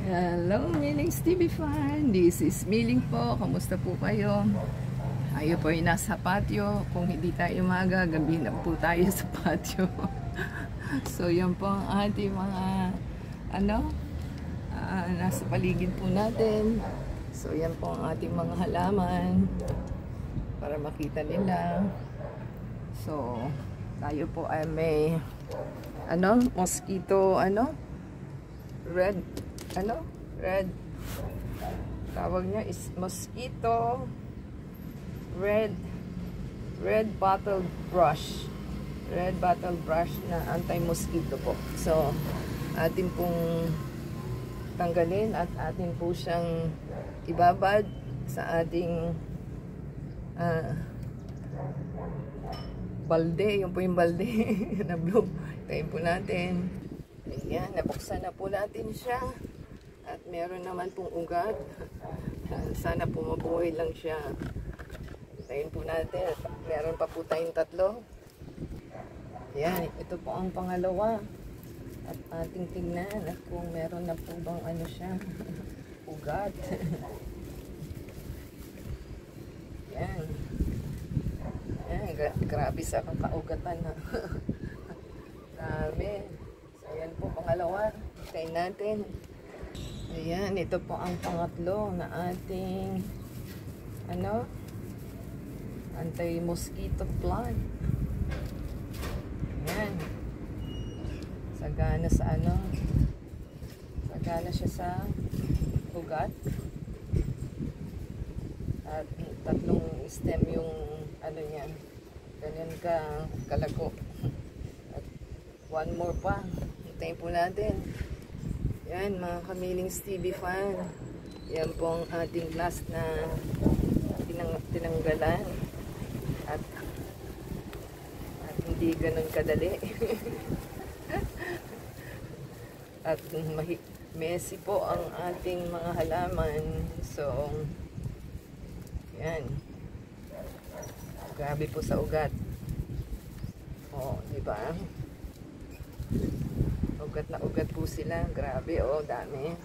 Hello, Miling's TV fan. This is Miling po. Kamusta po kayo? Tayo po ay nasa patio. Kung hindi tayo umaga, gabi na po tayo sa patio. So, yan po ang ating mga nasa paligid po natin. So, yan po ang ating mga halaman para makita nila. So, tayo po ay may mosquito, red tawag niya is mosquito red bottle brush na anti-mosquito po. So atin pong tanggalin at atin po siyang ibabad sa ating balde, yung po yung balde na blue. Tayin po natin. Ayan, nabuksan na po natin siya. At meron naman pong ugat. Sana po mabuhay lang siya. Tayin po natin. Meron pa po tayong tatlo. Ayan, ito po ang pangalawa. At ating tingnan at kung meron na po bang siya. Ugat. Ayan. Ayan, grabe sa kakaugatan na. Grabe. So, ayan po pangalawa. Tayin natin. Ayan, ito po ang pangatlo na ating anti-mosquito plant. Ayan. Sagana sa sagana siya sa ugat. At tatlong stem yung niya. Ganyan kalago. At one more pa. Hintayin po natin. Yan mga Kamiling's TV fan. Yan po ang ating last na tinanggalan. At hindi ganun kadali. At messy po ang ating mga halaman. So, yan. Grabe po sa ugat. Oh, di ba? Ugat na ugat po sila. Grabe, dami.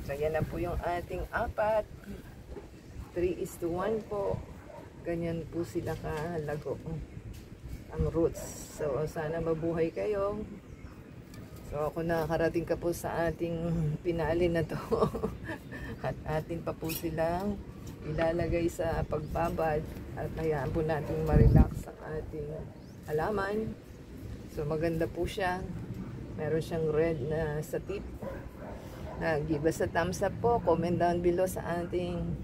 So, yan na po yung ating 4. 3:1 po. Ganyan po sila kalago. Ang roots. So, sana mabuhay kayo. So, ako nakarating ka po sa ating pinali na to. At atin pa po silang ilalagay sa pagbabad. At hayaan po natin ma-relax ang ating halaman. So, maganda po siya. Meron siyang red na sa tip. Give us a thumbs up po. Comment down below sa ating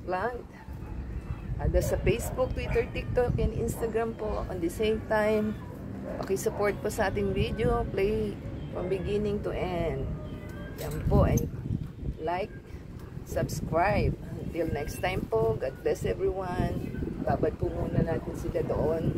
plant. Ada sa Facebook, Twitter, TikTok, and Instagram po. On the same time, pakisupport po sa ating video. Play from beginning to end. Yan po. And like, subscribe. Until next time po. God bless everyone. Babad po muna natin sila doon.